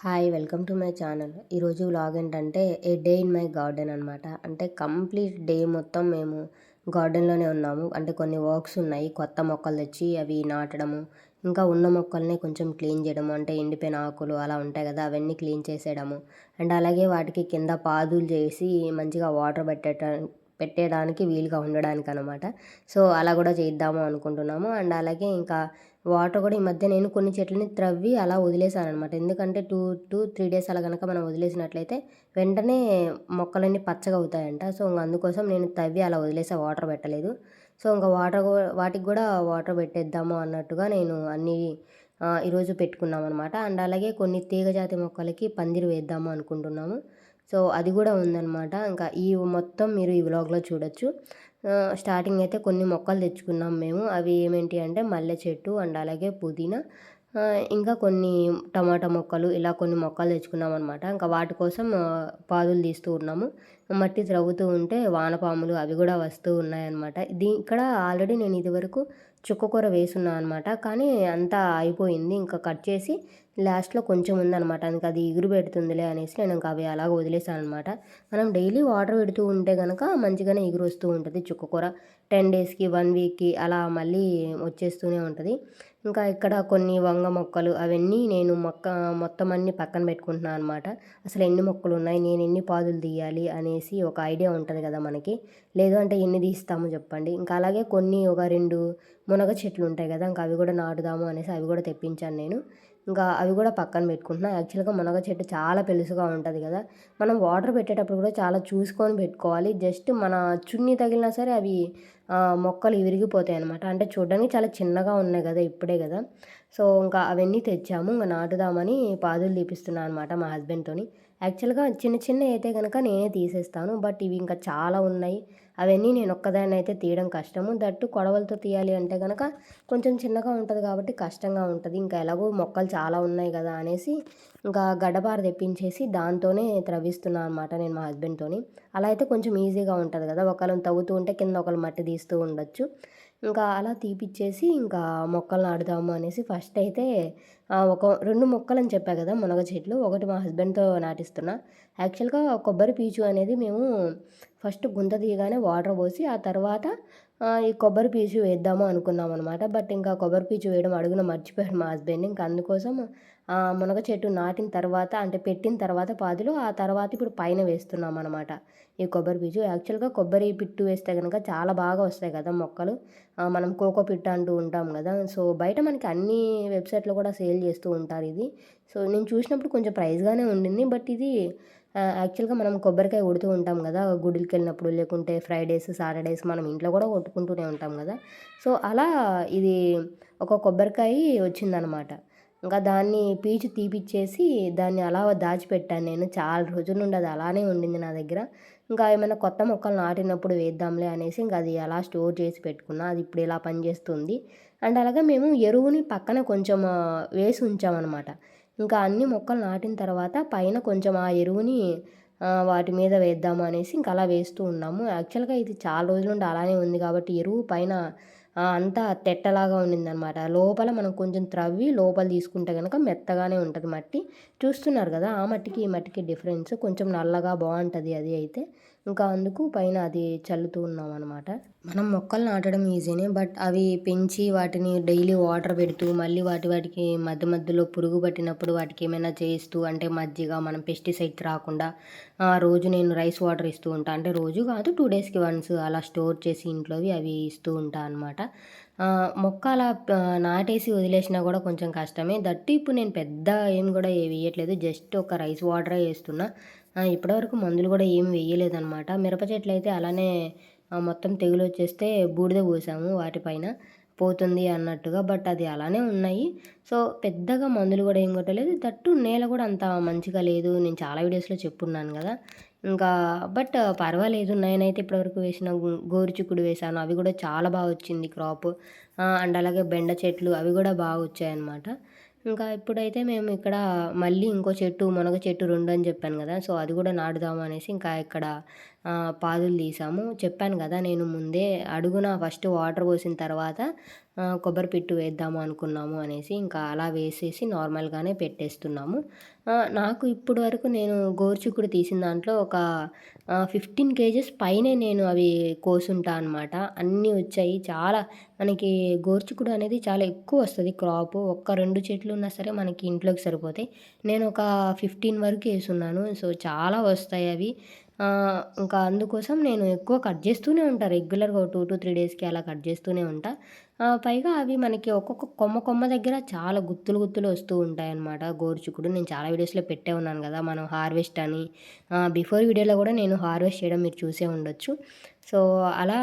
Hi welcome to my channel. ఈరోజు vlog ఏంటంటే ఏ day in my garden అనమాట. అంటే కంప్లీట్ డే మొత్తం మేము గార్డెన్లోనే ఉన్నాము. అంటే కొన్ని వర్క్స్ ఉన్నాయి, కొత్త మొక్కలు తెచ్చి అవి నాటడము, ఇంకా ఉన్న మొక్కల్ని కొంచెం క్లీన్ చేయడము, అంటే ఎండిపోయిన ఆకులు అలా ఉంటాయి కదా, అవన్నీ క్లీన్ చేసేయడము. అండ్ అలాగే వాటికి కింద పాదులు చేసి మంచిగా వాటర్ పెట్టేయడానికి వీలుగా ఉండడానికి అనమాట. సో అలా కూడా చేద్దాము అనుకుంటున్నాము. అండ్ అలాగే ఇంకా వాటర్ కూడా ఈ మధ్య నేను కొన్ని చెట్లని త్రవ్వి అలా వదిలేసాననమాట. ఎందుకంటే 2-3 డేస్ అలా గనక మనం వదిలేసినట్లయితే వెంటనే మొక్కలన్నీ పచ్చగా అవుతాయంట. సో అందుకోసం నేను తవ్వి అలా వదిలేసా, వాటర్ పెట్టలేదు. సో ఇంకా వాటికి కూడా వాటర్ పెట్టేద్దాము అన్నట్టుగా నేను అన్నీ ఈరోజు పెట్టుకున్నామనమాట. అండ్ అలాగే కొన్ని తీగజాతి మొక్కలకి పందిరి వేద్దాము అనుకుంటున్నాము. సో అది కూడా ఉందనమాట. ఇంకా ఈ మొత్తం మీరు ఈ వ్లాగ్లో చూడొచ్చు. స్టార్టింగ్ అయితే కొన్ని మొక్కలు తెచ్చుకున్నాం మేము. అవి ఏమేంటి అంటే మల్లె చెట్టు అండ్ అలాగే పుదీనా, ఇంకా కొన్ని టమాటా మొక్కలు, ఇలా కొన్ని మొక్కలు తెచ్చుకున్నాం అనమాట. ఇంకా వాటి కోసం పాదులు తీస్తూ ఉన్నాము. మట్టి త్రవ్వుతూ ఉంటే వానపాములు అవి కూడా వస్తూ ఉన్నాయన్నమాట. ఇక్కడ ఆల్రెడీ నేను ఇదివరకు చుక్కకూర వేసున్నా అనమాట. కానీ అంతా అయిపోయింది. ఇంకా కట్ చేసి లాస్ట్లో కొంచెం ఉందనమాట. ఇంకా అది ఎగురు పెడుతుందిలే అనేసి నేను ఇంకా అవి అలాగ వదిలేసాను అనమాట. మనం డైలీ వాటర్ పెడుతూ ఉంటే కనుక మంచిగానే ఎగురు వస్తూ ఉంటుంది చుక్కకూర. 10 డేస్కి 1 వీక్కి అలా మళ్ళీ వచ్చేస్తూనే ఉంటుంది. ఇంకా ఇక్కడ కొన్ని వంగ మొక్కలు అవన్నీ నేను మొత్తం అన్నీ పక్కన పెట్టుకుంటున్నాను అనమాట. అసలు ఎన్ని మొక్కలు ఉన్నాయి, నేను ఎన్ని పాదులు తీయాలి అనేసి ఒక ఐడియా ఉంటుంది కదా మనకి. లేదు అంటే ఎన్ని తీస్తాము చెప్పండి. ఇంకా అలాగే కొన్ని ఒక 2 మునగ చెట్లు ఉంటాయి కదా, ఇంకా అవి కూడా నాటుదాము అనేసి అవి కూడా తెప్పించాను నేను. ఇంకా అవి కూడా పక్కన పెట్టుకుంటున్నా. యాక్చువల్గా మునగ చెట్టు చాలా పెలుసుగా ఉంటుంది కదా, మనం వాటర్ పెట్టేటప్పుడు కూడా చాలా చూసుకొని పెట్టుకోవాలి. జస్ట్ మన చున్నీ తగిలినా సరే అవి మొక్కలు విరిగిపోతాయి అనమాట. అంటే చూడడానికి చాలా చిన్నగా ఉన్నాయి కదా, ఇప్పుడే కదా. సో ఇంకా అవన్నీ తెచ్చాము. ఇంకా నాటుదామని పాదులు తీపిస్తున్నాను అనమాట మా హస్బెండ్తోని. యాక్చువల్గా చిన్న చిన్న అయితే కనుక నేనే తీసేస్తాను. బట్ ఇవి ఇంకా చాలా ఉన్నాయి. అవన్నీ నేను ఒక్కదాన్ని అయితే తీయడం కష్టము. దట్టు కొడవలతో తీయాలి అంటే కనుక కొంచెం చిన్నగా ఉంటుంది కాబట్టి కష్టంగా ఉంటుంది. ఇంకా ఎలాగో మొక్కలు చాలా ఉన్నాయి కదా అనేసి ఇంకా గడ్డపార తెప్పించేసి దాంతోనే త్రవ్విస్తున్నాను అనమాట నేను మా హస్బెండ్తోని. అలా అయితే కొంచెం ఈజీగా ఉంటుంది కదా, ఒకళ్ళని తవ్వుతూ ఉంటే కింద ఒకళ్ళు మట్టి తీస్తూ ఉండొచ్చు. ఇంకా అలా తీపిచ్చేసి ఇంకా మొక్కలు నాటుదాము అనేసి ఫస్ట్ అయితే ఒక 2 మొక్కలని చెప్పా కదా మునగ చెట్లు, ఒకటి మా హస్బెండ్తో నాటిస్తున్నా. యాక్చువల్గా కొబ్బరి పీచు అనేది మేము ఫస్ట్ గుంత తీయగానే వాటర్ పోసి ఆ తర్వాత ఈ కొబ్బరి పీచు వేద్దాము అనుకున్నాం అనమాట. బట్ ఇంకా కొబ్బరి పీచు వేయడం అడుగున మర్చిపోయాడు మా హస్బెండ్. ఇంకా అందుకోసం మునగ చెట్టు నాటిన తర్వాత, అంటే పెట్టిన తర్వాత పాదులు, ఆ తర్వాత ఇప్పుడు పైన వేస్తున్నాం అనమాట ఈ కొబ్బరి పీచు. యాక్చువల్గా కొబ్బరి పిట్టు వేస్తే కనుక చాలా బాగా వస్తాయి కదా మొక్కలు. మనం కోకో పిట్ అంటూ ఉంటాం కదా. సో బయట మనకి అన్ని వెబ్సైట్లో కూడా సేల్ చేస్తూ ఉంటారు ఇది. సో నేను చూసినప్పుడు కొంచెం ప్రైస్గానే ఉండింది. బట్ ఇది యాక్చువల్గా మనం కొబ్బరికాయ కొడుతూ ఉంటాం కదా గుడికి వెళ్ళినప్పుడు, లేకుంటే ఫ్రైడేస్ సాటర్డేస్ మనం ఇంట్లో కూడా కొట్టుకుంటూనే ఉంటాం కదా. సో అలా ఇది ఒక కొబ్బరికాయ వచ్చిందనమాట. ఇంకా దాన్ని పీచు తీపిచ్చేసి దాన్ని అలా దాచిపెట్టాను నేను. చాలా రోజుల నుండి అది అలానే ఉండింది నా దగ్గర. ఇంకా ఏమైనా కొత్త మొక్కలు నాటినప్పుడు వేద్దాంలే అనేసి ఇంకా అది అలా స్టోర్ చేసి పెట్టుకున్నా. అది ఇప్పుడు ఇలా పనిచేస్తుంది. అండ్ అలాగే మేము ఎరువుని పక్కన కొంచెం వేసి ఉంచామన్నమాట. ఇంకా అన్ని మొక్కలు నాటిన తర్వాత పైన కొంచెం ఆ ఎరువుని వాటి మీద వేద్దాము అనేసి ఇంకా అలా వేస్తూ ఉన్నాము. యాక్చువల్గా ఇది చాలా రోజుల నుండి అలానే ఉంది కాబట్టి ఎరువు పైన అంతా తెట్టలాగా ఉండిందనమాట. లోపల మనం కొంచెం త్రవ్వి లోపల తీసుకుంటే కనుక మెత్తగానే ఉంటుంది మట్టి. చూస్తున్నారు కదా, ఆ మట్టికి ఈ మట్టికి డిఫరెన్స్. కొంచెం నల్లగా బాగుంటుంది అది అయితే. ఇంకా అందుకు పైన అది చల్లుతూ ఉన్నాం అనమాట. మనం మొక్కలు నాటడం ఈజీనే, బట్ అవి పెంచి వాటిని డైలీ వాటర్ పెడుతూ మళ్ళీ వాటికి మధ్య మధ్యలో పురుగు పట్టినప్పుడు వాటికి ఏమైనా చేస్తూ, అంటే మజ్జిగ మనం పెస్టిసైడ్స్ రాకుండా రోజు నేను రైస్ వాటర్ ఇస్తూ ఉంటాను. అంటే రోజు కాదు, 2 డేస్కి వన్స్ అలా స్టోర్ చేసి ఇంట్లోవి అవి ఇస్తూ ఉంటాను అనమాట. మొక్క అలా నాటేసి వదిలేసినా కూడా కొంచెం కష్టమే. దట్టు ఇప్పుడు నేను పెద్ద ఏం కూడా వేయట్లేదు, జస్ట్ ఒక రైస్ వాటరే వేస్తున్నా. ఇప్పటివరకు మందులు కూడా ఏమి వేయలేదన్నమాట. మిరప చెట్లు అయితే అలానే మొత్తం తెగులు వచ్చేస్తే బూడిద పోసాము వాటిపైన, పోతుంది అన్నట్టుగా. బట్ అది అలానే ఉన్నాయి. సో పెద్దగా మందులు కూడా ఏం కొట్టలేదు. దట్టు నేల కూడా అంత మంచిగా లేదు, నేను చాలా వీడియోస్లో చెప్పున్నాను కదా. ఇంకా బట్ పర్వాలేదు. నేనైతే ఇప్పటివరకు వేసిన గోరుచిక్కుడు వేసాను, అవి కూడా చాలా బాగా వచ్చింది క్రాప్. అండ్ అలాగే బెండ చెట్లు అవి కూడా బాగా వచ్చాయన్నమాట. ఇంకా ఇప్పుడైతే మేము ఇక్కడ మళ్ళీ ఇంకో చెట్టు మునగ చెట్టు 2 అని చెప్పాను కదా, సో అది కూడా నాటుదాము అనేసి ఇంకా ఇక్కడ పాదులు తీసాము. చెప్పాను కదా నేను ముందే అడుగున ఫస్ట్ వాటర్ పోసిన తర్వాత కొబ్బరి పిట్టు వేద్దాము అనుకున్నాము అనేసి. ఇంకా అలా వేసేసి నార్మల్‌గానే పెట్టేస్తున్నాము. నాకు ఇప్పటి వరకు నేను గోరుచిక్కుడు తీసిన దాంట్లో ఒక 15 కేజెస్ పైనే నేను అవి కోసుంటా అనమాట. అన్నీ వచ్చాయి. చాలా మనకి గోరుచిక్కుడు అనేది చాలా ఎక్కువొస్తది క్రాపు. ఒక్క 2 చెట్లు ఉన్నా సరే మనకి ఇంట్లోకి సరిపోతాయి. నేను ఒక 15 వరకు ఏసున్నాను. సో, చాలా వస్తాయవి. ఇంకా అందుకోసం నేను ఎక్కువ కట్ జేస్తూనే ఉంటా. రెగ్యులర్‌గా ఓ 2-3 డేస్‌కి అలా కట్ జేస్తూనే ఉంటా. పైగా అవి మనకి ఒక్కొక్క కొమ్మ దగ్గర చాలా గుత్తులు గుత్తులు వస్తూ ఉంటాయన్నమాట గోరుచిక్కుడు. నేను చాలా వీడియోస్‌లో పెట్టే ఉన్నాను గదా! మనం హార్వెస్ట్ అని. బిఫోర్ వీడియోలో గూడా నేను హార్వెస్ట్ చేయడం మీరు చూసే ఉండొచ్చు. సో, అలా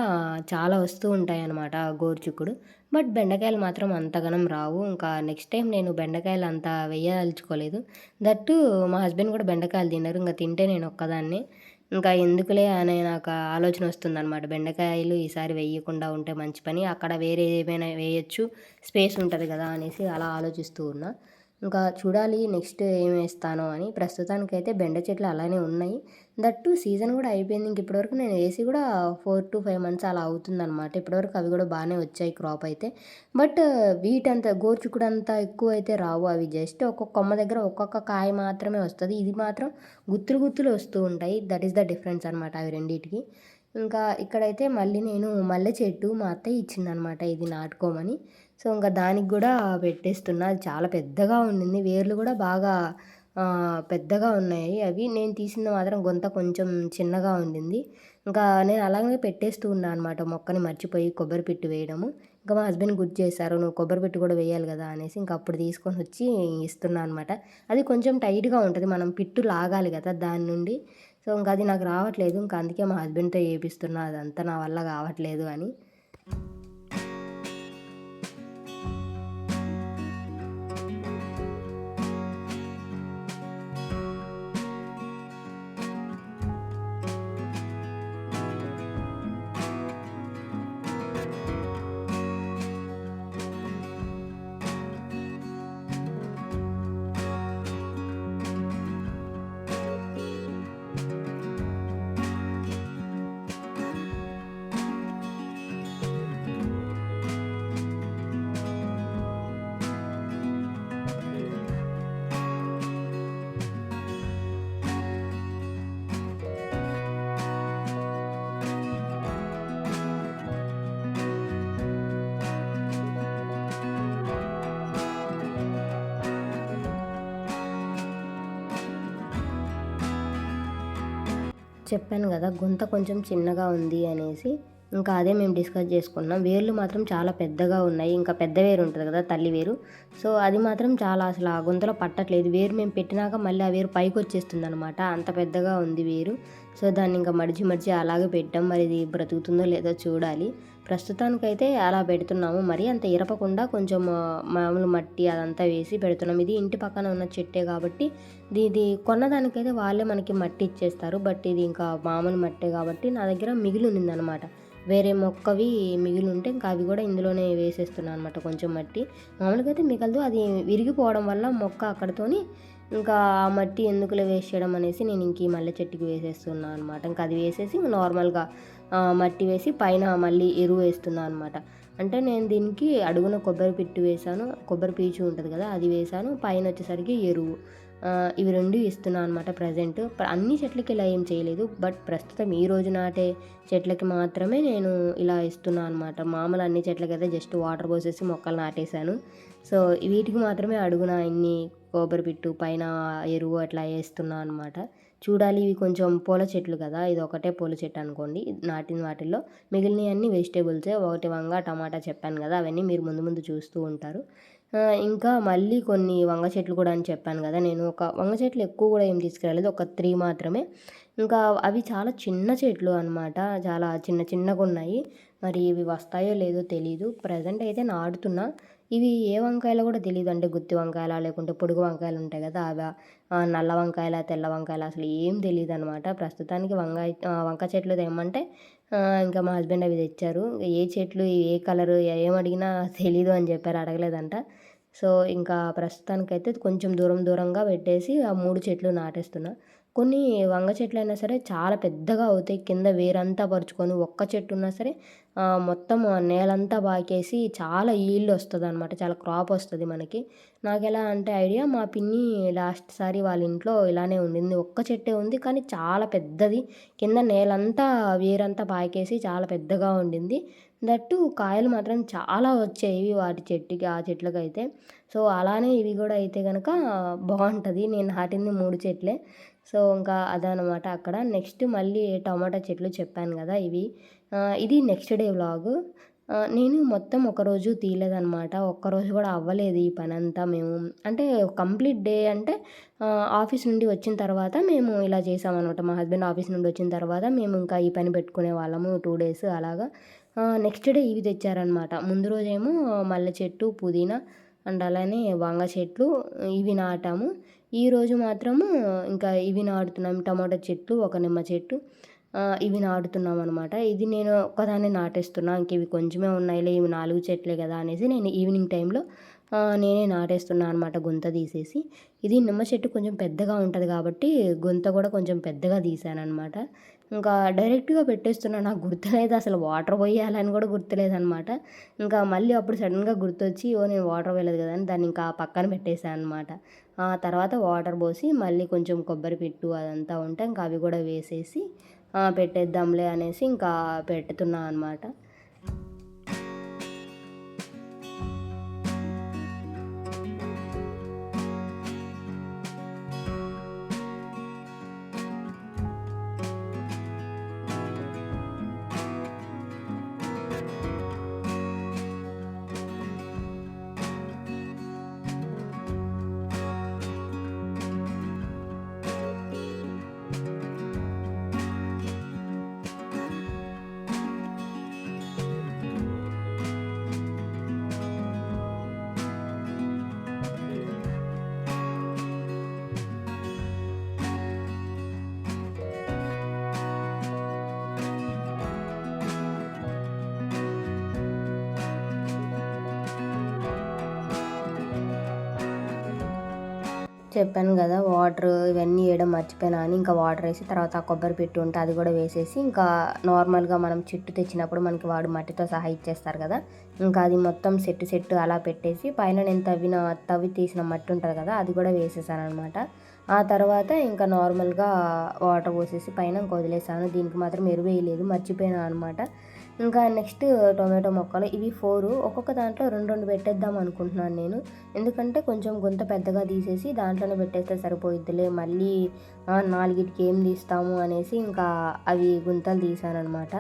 చాలా వస్తూ ఉంటాయన్నమాట గోరుచిక్కుడు. బట్ బెండకాయలు మాత్రం అంతగనం రావు. ఇంకా నెక్స్ట్ టైమ్ నేను బెండకాయలు అంత వేయదలుచుకోలేదు. దట్ టూ మా హస్బెండ్ గూడా బెండకాయలు తినరు. ఇంక తింటే నేనొక్కదాన్నే. ఇంకా ఎందుకులే అనే నాకు ఆలోచన వస్తుందనమాట. బెండకాయలు ఈసారి వేయకుండా ఉంటే మంచి పని. అక్కడ వేరే ఏమైనా వేయొచ్చు. స్పేస్ ఉంటది గదా! అనేసి అలా ఆలోచిస్తూ ఉన్నా. ఇంకా చూడాలి నెక్స్ట్ ఏమేస్తానో అని. ప్రస్తుతానికైతే బెండ చెట్లు అలానే ఉన్నాయి. దట్ టూ సీజన్ గూడా అయిపోయింది. ఇంక ఇప్పటివరకు నేను ఏసి గూడా 4-5 మంత్స్ అలా అవుతుందనమాట. ఇప్పటివరకు అవి గూడా బానే వచ్చాయి క్రాప్ అయితే. బట్ వీటంత గోరుచిక్కుడంత ఎక్కువైతే రావు. అవి జస్ట్ ఒక్కొక్క కొమ్మ దగ్గర ఒక్కొక్క కాయ మాత్రమే వస్తది. ఇది మాత్రం గుత్తులు గుత్తులు వస్తూ ఉంటాయి. దట్ ఈస్ ద డిఫరెన్స్ అనమాట అవి రెండిటికి. ఇంకా ఇక్కడైతే మళ్ళీ నేను మల్లె చెట్టు మా అత్తయ్య ఇచ్చిందనమాట ఇది నాటుకోమని. సో, ఇంక దానికి గూడా పెట్టేస్తున్నా. అది చాలా పెద్దగా ఉండింది. వేర్లు గూడా బాగా పెద్దగా ఉన్నాయి అవి. నేను తీసింది మాత్రం గొంత కొంచెం చిన్నగా ఉండింది. ఇంకా నేను అలాగే పెట్టేస్తూ ఉన్నా అనమాట మొక్కని మర్చిపోయి కొబ్బరి పిట్టు వేయడము. ఇంకా మా హస్బెండ్ గుర్తు చేశారు. "నువ్వు కొబ్బరి పిట్టు కూడా వేయాలి గదా!" అనేసి ఇంక అప్పుడు తీసుకొనొచ్చి ఇస్తున్నా అనమాట. అది కొంచెం టైట్‌గా ఉంటది. మనం పిట్టు లాగాలి గదా! దాని నుండి. సో, ఇంక అది నాకు రావట్లేదు. ఇంక అందుకే మా హస్బెండ్‌తో ఏపిస్తున్నా. అదంతా నా వల్ల గావట్లేదు అని. చెప్పాను గదా! గుంత కొంచెం చిన్నగా ఉంది అనేసి. ఇంకా అదే మేము డిస్కస్ చేసుకున్నాం. వేర్లు మాత్రం చాలా పెద్దగా ఉన్నాయి. ఇంకా పెద్ద వేరు ఉంటది గదా! తల్లి వేరు. సో, అది మాత్రం చాలా అసలు ఆ గుంతలో పట్టట్లేదు. వేరు మేము పెట్టినాక మళ్ళీ ఆ వేరు పైకొచ్చేస్తుందనమాట. అంత పెద్దగా ఉంది వేరు. సో, దాన్ని ఇంకా మడిచి అలాగే పెట్టాం. మరి ఇది బ్రతుకుతుందో లేదో చూడాలి. ప్రస్తుతానికైతే అలా పెడుతున్నాము. మరీ అంత ఇరపకుండా కొంచెం మామూలు మట్టి అదంతా వేసి పెడుతున్నాం. ఇది ఇంటి పక్కన ఉన్న చెట్టే కాబట్టి ఇది కొన్నదానికైతే వాళ్ళే మనకి మట్టి ఇచ్చేస్తారు. బట్ ఇది ఇంకా మామూలు మట్టే కాబట్టి నా దగ్గర మిగిలుండిందనమాట. వేరే మొక్కవి మిగిలుంటే ఇంకా అవి కూడా ఇందులోనే వేసేస్తున్నా అనమాట కొంచెం మట్టి. మామూలుగా అయితే మిగలదు. అది విరిగిపోవడం వల్ల మొక్క అక్కడితోని ఇంకా ఆ మట్టి ఎందుకులే వేస్ట్ చేయడం అనేసి నేను ఇంక ఈ మల్లె చెట్టుకి వేసేస్తున్నా అనమాట. ఇంకా అది వేసేసి నార్మల్‌గా మట్టి వేసి పైన మళ్ళీ ఎరువు వేస్తున్నా అనమాట. అంటే నేను దీనికి అడుగున కొబ్బరి పిట్టు వేశాను. కొబ్బరి పీచు ఉంటది కదా! అది వేశాను. పైనొచ్చేసరికి ఎరువు. ఇవి 2 ఇస్తున్నా అనమాట ప్రెజెంట్. అన్ని చెట్లకి ఇలా ఏం చేయలేదు. బట్ ప్రస్తుతం ఈ రోజు నాటే చెట్లకి మాత్రమే నేను ఇలా ఇస్తున్నా అనమాట. మామూలు అన్ని చెట్లకైతే జస్ట్ వాటర్ పోసేసి మొక్కలు నాటేశాను. సో, వీటికి మాత్రమే అడుగున ఇన్ని కొబ్బరి పిట్టు, పైన ఎరువు అట్లా ఏస్తున్నా అనమాట. చూడాలి ఇవి కొంచెం పూల చెట్లు కదా! ఇదొకటే పూల చెట్టు అనుకోండి నాటిన వాటిల్లో. మిగిలినయన్నీ వెజిటబుల్సే. ఒకటి వంగ, టమాటా చెప్పాను కదా! అవన్నీ మీరు ముందు ముందు చూస్తూ ఉంటారు. ఇంకా మళ్ళీ కొన్ని వంగ చెట్లు కూడా అని చెప్పాను కదా! నేను ఒక వంగ చెట్లు ఎక్కువ కూడా ఏం తీసుకురాలేదు. ఒక 3 మాత్రమే. ఇంకా అవి చాలా చిన్న చెట్లు అనమాట. చాలా చిన్నగున్నాయి. మరి ఇవి వస్తాయో లేదో తెలీదు. ప్రెజెంట్ అయితే నాటుతున్నా. ఇవి ఏ వంకాయలో కూడా తెలీదు. అంటే గుత్తి వంకాయలా? లేకుంటే పొడుగు వంకాయలుంటాయి కదా! అవా? నల్ల వంకాయలా? తెల్ల వంకాయలా? అసలు ఏం తెలీదనమాట. ప్రస్తుతానికి వంక చెట్లు తెమ్మంటే ఇంకా మా హస్బెండ్ అవి తెచ్చారు. ఏ చెట్లు ఏ కలరు ఏమడిగినా తెలీదు అని చెప్పారు. అడగలేదంట. సో, ఇంకా ప్రస్తుతానికైతే కొంచెం దూరంగా పెట్టేసి ఆ 3 చెట్లు నాటేస్తున్నా. కొన్ని వంగ చెట్లైనా సరే చాలా పెద్దగా అవుతాయి. కింద వేరంతా పరుచుకొని ఒక్క చెట్టు ఉన్నా సరే మొత్తం నేలంతా పాకేసి చాలా ఈల్డ్ వస్తదనమాట. చాలా క్రాప్ వస్తది మనకి. నాకెలా అంటే ఐడియా మా పిన్ని లాస్ట్ సారి వాళ్ళ ఇంట్లో ఇలానే ఉండింది. ఒక్క చెట్టే ఉంది. కానీ చాలా పెద్దది. కింద నేలంతా వేరంతా పాకేసి చాలా పెద్దగా ఉండింది. దట్టు కాయలు మాత్రం చాలా వచ్చేవి వాటి చెట్టుకి ఆ చెట్లకైతే. సో, అలానే ఇవి గూడా అయితే గనక బావుంటది. నేను నాటింది 3 చెట్లే. సో, ఇంకా అదనమాట అక్కడ. నెక్స్ట్ మళ్ళీ టమాటా చెట్లు చెప్పాను గదా! ఇవి. ఇది నెక్స్ట్ డే వ్లాగు. నేను మొత్తం ఒకరోజు తీయలేదనమాట. ఒక్కరోజు గూడా అవ్వలేదు ఈ పనంతా మేము. అంటే కంప్లీట్ డే అంటే ఆఫీస్ నుండి వచ్చిన తర్వాత మేము ఇలా చేసామనమాట. మా హస్బెండ్ ఆఫీస్ నుండి వచ్చిన తర్వాత మేము ఇంకా ఈ పని పెట్టుకునేవాళ్ళము 2 డేస్ అలాగా. నెక్స్ట్ డే ఇవి తెచ్చారనమాట. ముందు రోజేమో మల్లె చెట్టు, పుదీనా అండ్ అలానే వంగ చెట్లు ఇవి నాటాము. ఈరోజు మాత్రము ఇంకా ఇవి నాటుతున్నాం. టమాటా చెట్లు, ఒక నిమ్మ చెట్టు ఇవి నాటుతున్నామనమాట. ఇది నేను ఒక్కదాన్నే నాటేస్తున్నా. ఇంకివి కొంచెమే ఉన్నాయిలే, ఇవి 4 చెట్లే గదా అనేసి నేను ఈవినింగ్ టైంలో నేనే నాటేస్తున్నా అనమాట గుంత తీసేసి. ఇది నిమ్మ చెట్టు కొంచెం పెద్దగా ఉంటది కాబట్టి గుంత గూడా కొంచెం పెద్దగా తీశాననమాట. ఇంకా డైరెక్ట్‌గా పెట్టేస్తున్నా. నాకు గుర్తులేదు అసలు వాటర్ పొయ్యాలని గూడా గుర్తులేదనమాట. ఇంకా మళ్ళీ అప్పుడు సడెన్‌గా గుర్తొచ్చి నేను వాటర్ పోయలేదు గదా అని దాన్ని ఇంకా పక్కన పెట్టేసా అనమాట. ఆ తర్వాత వాటర్ పోసి మళ్ళీ కొంచెం కొబ్బరి పిట్టు అదంతా ఉంటే ఇంకా అవి గూడా వేసేసి పెట్టేద్దాంలే అనేసి ఇంకా పెడుతున్నా అనమాట. చెప్పాను గదా! వాటర్ ఇవన్నీ ఎయడం మర్చిపోయినా అని ఇంకా వాటర్ ఏసి తర్వాత ఆ కొబ్బరి పిట్టు ఉంటే అది గూడా వేసేసి ఇంకా నార్మల్‌గా మనం చెట్టు తెచ్చినప్పుడు మనకి వాడు మట్టితో సహా ఇచ్చేస్తారు గదా! ఇంకా అది మొత్తం సెట్ అలా పెట్టేసి పైన నేను తవ్వి తీసిన మట్టి ఉంటది గదా! అది గూడా వేసేసాననమాట. ఆ తర్వాత ఇంకా నార్మల్‌గా వాటర్ పోసేసి పైన ఇంక వదిలేసాను. దీనికి మాత్రం ఎరువేయలేదు మర్చిపోయినా అనమాట. ఇంకా నెక్స్ట్ టొమాటో మొక్కలు ఇవి 4 ఒక్కొక్క దాంట్లో 2 పెట్టేద్దాం అనుకుంటున్నాను నేను. ఎందుకంటే కొంచెం గుంత పెద్దగా తీసేసి దాంట్లోనే పెట్టేస్తే సరిపోయిద్దిలే. మళ్ళీ 4కి ఏం తీస్తాము అనేసి ఇంకా అవి గుంతలు తీశాననమాట.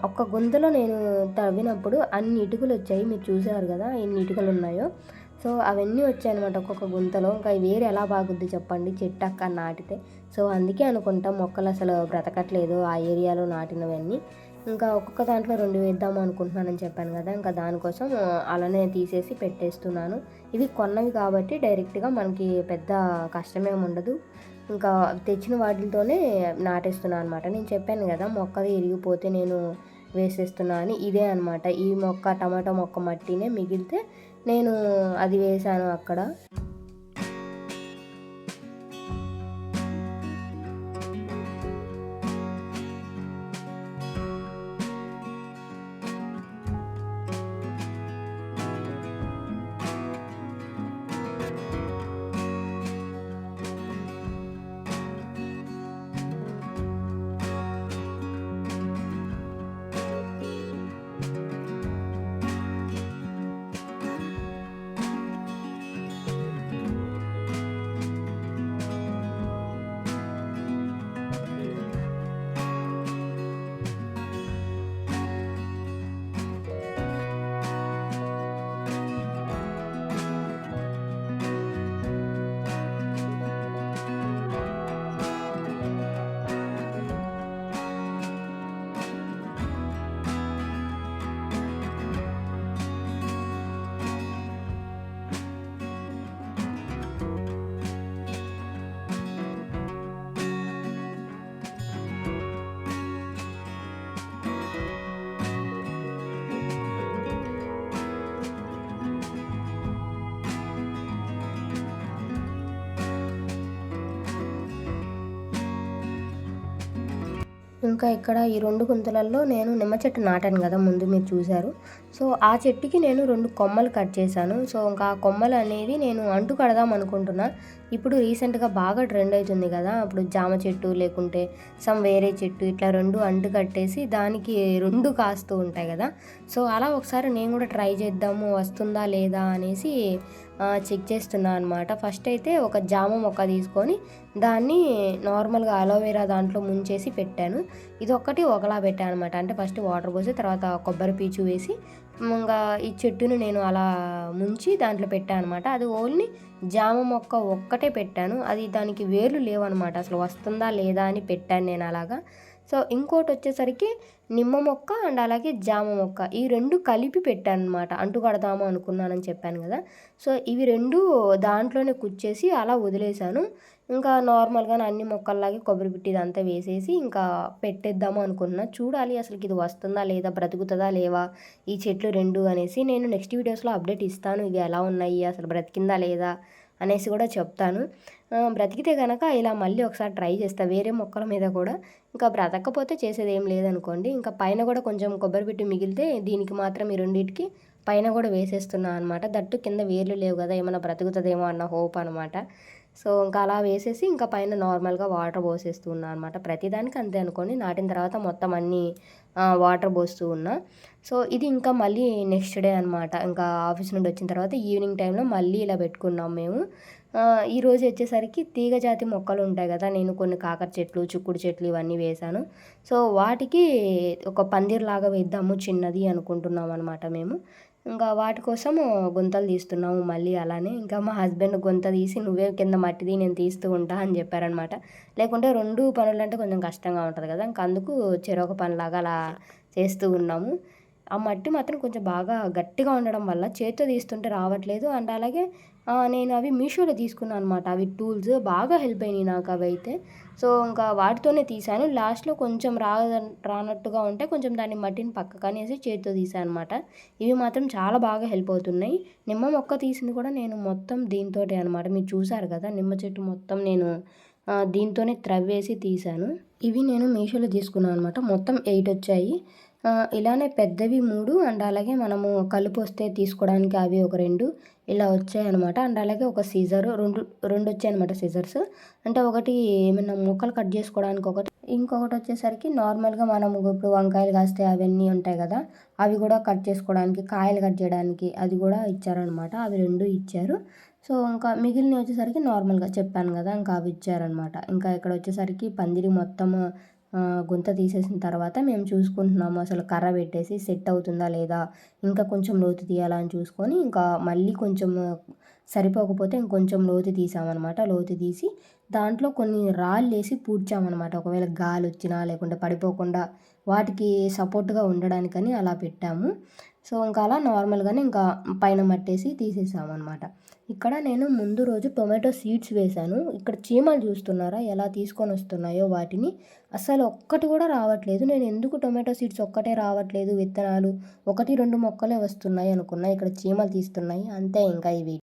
ఒక్క గుంతలో నేను తవ్వినప్పుడు అన్ని ఇటుకలొచ్చాయి. మీరు చూసారు గదా! ఎన్ని ఇటుకలున్నాయో. సో, అవన్నీ వచ్చాయనమాట ఒక్కొక్క గుంతలో. ఇంకా వేరు ఎలా బాగుద్ది చెప్పండి చెట్టు అక్కడ నాటితే. సో, అందుకే అనుకుంటా మొక్కలసలు బ్రతకట్లేదు ఆ ఏరియాలో నాటినవన్నీ. ఇంకా ఒక్కొక్క దాంట్లో 2 వేద్దాము అనుకుంటున్నానని చెప్పాను గదా! ఇంకా దానికోసం అలానే తీసేసి పెట్టేస్తున్నాను. ఇవి కొన్నవి కాబట్టి డైరెక్ట్‌గా మనకి పెద్ద కష్టమేముండదు. ఇంకా తెచ్చిన వాటిలతోనే నాటేస్తున్నా అనమాట. నేను చెప్పాను గదా! మొక్కది ఇరిగిపోతే నేను వేసేస్తున్నా అని. ఇదే అనమాట. ఈ మొక్క టమాటా మొక్క మట్టినే మిగిలితే నేను అది వేశాను అక్కడ. ఇంకా ఇక్కడ ఈ 2 గుంతలల్లో నేను నిమ్మ చెట్టు నాటాను కదా! ముందు మీరు చూసారు. సో, ఆ చెట్టుకి నేను 2 కొమ్మలు కట్ చేశాను. సో, ఇంకా ఆ కొమ్మలు అనేవి నేను అంటు కడదాం అనుకుంటున్నా. ఇప్పుడు రీసెంట్‌గా బాగా ట్రెండ్ అయితుంది కదా! అప్పుడు జామ చెట్టు లేకుంటే వేరే చెట్టు ఇట్లా 2 అంటు కట్టేసి దానికి 2 కాస్తూ ఉంటాయి కదా! సో, అలా ఒకసారి నేను కూడా ట్రై చేద్దాము వస్తుందా లేదా అనేసి చెక్ చేస్తున్నా అనమాట. ఫస్ట్ అయితే ఒక జామ మొక్క తీసుకొని దాన్ని నార్మల్‌గా అలోవెరా దాంట్లో ముంచేసి పెట్టాను. ఇదొక్కటి ఒకలా పెట్టా అనమాట. అంటే ఫస్ట్ వాటర్ పోసి తర్వాత కొబ్బరి పీచు వేసి ఇంగా ఈ చెట్టుని నేను అలా ముంచి దాంట్లో పెట్టా అనమాట. అది ఓన్లీ జామ మొక్క ఒక్కటే పెట్టాను. అది దానికి వేర్లు లేవనమాట. అసలు వస్తుందా లేదా అని పెట్టాను నేను అలాగా. సో, ఇంకోటొచ్చేసరికి నిమ్మ మొక్క అండ్ అలాగే జామ మొక్క ఈ 2 కలిపి పెట్టాననమాట. అంటు కడదాము అనుకున్నానని చెప్పాను గదా! సో, ఇవి 2 దాంట్లోనే కుచ్చేసి అలా వదిలేశాను. ఇంకా నార్మల్‌గానే అన్ని మొక్కల్లాగే కొబ్బరి పిట్టి ఇదంతా వేసేసి ఇంకా పెట్టేద్దాము అనుకుంటున్నా. చూడాలి అసలుకిది వస్తుందా లేదా? బ్రతుకుతదా లేవా? ఈ చెట్లు 2 అనేసి నేను నెక్స్ట్ వీడియోస్‌లో అప్డేట్ ఇస్తాను. ఇవి ఎలా ఉన్నాయి? అసలు బ్రతికిందా లేదా? అనేసి గూడా చెప్తాను. బ్రతికితే గనక ఇలా మళ్ళీ ఒకసారి ట్రై చేస్తా. వేరే మొక్కల మీద కూడా. ఇంకా బ్రతకకపోతే చేసేదేం లేదనుకోండి. ఇంకా పైన గూడా కొంచెం కొబ్బరి పిట్టి మిగిలితే దీనికి మాత్రం ఈ రెండిటికి పైన గూడా వేసేస్తున్నా అనమాట. దట్టు కింద వేర్లు లేవు గదా! ఏమన్నా బ్రతుకుతదేమో అన్న హోప్ అనమాట. సో, ఇంకా అలా వేసేసి ఇంకా పైన నార్మల్‌గా వాటర్ పోసేస్తూ ఉన్నా అనమాట. ప్రతిదానికి అంతే అనుకోండి. నాటిన తర్వాత మొత్తం అన్నీ వాటర్ పోస్తూ ఉన్నా. సో, ఇది ఇంకా మళ్ళీ నెక్స్ట్ డే అనమాట. ఇంకా ఆఫీస్ నుండి వచ్చిన తర్వాత ఈవినింగ్ టైంలో మళ్ళీ ఇలా పెట్టుకున్నాం మేము. ఈరోజు వచ్చేసరికి తీగ జాతి మొక్కలు ఉంటాయి గదా! నేను కొన్ని కాకర చెట్లు, చిక్కుడు చెట్లు ఇవన్నీ వేశాను. సో, వాటికి ఒక పందిరిలాగా వేద్దాము చిన్నది అనుకుంటున్నాం అనమాట మేము. ఇంకా వాటి కోసము గుంతలు తీస్తున్నాము మళ్ళీ అలానే. ఇంకా మా హస్బెండ్ గుంత తీసి "నువ్వే కింద మట్టి తీయి నేను తీస్తూ ఉంటా" అని చెప్పారనమాట. లేకుంటే 2 పనులంటే కొంచెం కష్టంగా ఉంటది కదా! ఇంక అందుకు చెరొక పనిలాగా అలా చేస్తూ ఉన్నాము. ఆ మట్టి మాత్రం కొంచెం బాగా గట్టిగా ఉండడం వల్ల చేత్తో తీస్తుంటే రావట్లేదు. అండ్ అలాగే నేను అవి మీషోలో తీసుకున్నా అనమాట. అవి టూల్స్ బాగా హెల్ప్ అయినాయి నాకవైతే. సో, ఇంకా వాటితోనే తీశాను. లాస్ట్‌లో కొంచెం రానట్టుగా ఉంటే కొంచెం దాన్ని మట్టిని పక్కకనేసి చేత్తో తీసా అనమాట. ఇవి మాత్రం చాలా బాగా హెల్ప్ అవుతున్నాయి. నిమ్మ మొక్క తీసింది కూడా నేను మొత్తం దీనితోటే అనమాట. మీరు చూసారు కదా! నిమ్మ చెట్టు మొత్తం నేను దీంతోనే త్రవ్వేసి తీశాను. ఇవి నేను మీషోలో తీసుకున్నాను అనమాట. మొత్తం 8 వచ్చాయి. ఇలానే పెద్దవి 3 అండ్ అలాగే మనము కలుపొస్తే తీసుకోవడానికి అవి ఒక 2 ఇలా వచ్చాయనమాట. అండ్ అలాగే ఒక సీజరు 2 వచ్చాయనమాట సీజర్స్. అంటే ఒకటి ఏమన్నా ముక్కలు కట్ చేసుకోవడానికి ఒకటి, ఇంకొకటొచ్చేసరికి నార్మల్‌గా మనము ఇప్పుడు వంకాయలు కాస్తే అవన్నీ ఉంటాయి గదా! అవి గూడా కట్ చేసుకోవడానికి, కాయలు కట్ చేయడానికి అది గూడా ఇచ్చారనమాట. అవి 2 ఇచ్చారు. సో, ఇంకా మిగిలినవి వచ్చేసరికి నార్మల్‌గా చెప్పాను గదా! ఇంకా అవి ఇచ్చారనమాట. ఇంకా ఇక్కడొచ్చేసరికి పందిరి మొత్తం గుంత తీసేసిన తర్వాత మేము చూసుకుంటున్నాము అసలు కర్ర పెట్టేసి సెట్ అవుతుందా లేదా? ఇంకా కొంచెం లోతు తీయాలా అని చూసుకొని ఇంకా మళ్ళీ కొంచెం సరిపోకపోతే ఇంకొంచెం లోతు తీసామనమాట. లోతు తీసి దాంట్లో కొన్ని రాళ్ళేసి పూడ్చామనమాట. ఒకవేళ గాలొచ్చినా లేకుంటే పడిపోకుండా వాటికి సపోర్ట్‌గా ఉండడానికని అలా పెట్టాము. సో, ఇంకా అలా నార్మల్‌గానే ఇంకా పైన మట్టేసి తీసేసామనమాట. ఇక్కడ నేను ముందు రోజు టొమాటో సీడ్స్ వేశాను. ఇక్కడ చీమలు చూస్తున్నారా ఎలా తీసుకొనొస్తున్నాయో వాటిని. అస్సలు ఒక్కటి కూడా రావట్లేదు. నేను ఎందుకు టొమాటో సీడ్స్ ఒక్కటే రావట్లేదు విత్తనాలు, 1, 2 మొక్కలే వస్తున్నాయి అనుకున్నా. ఇక్కడ చీమలు తీస్తున్నాయి. అంతే ఇంకా ఇవి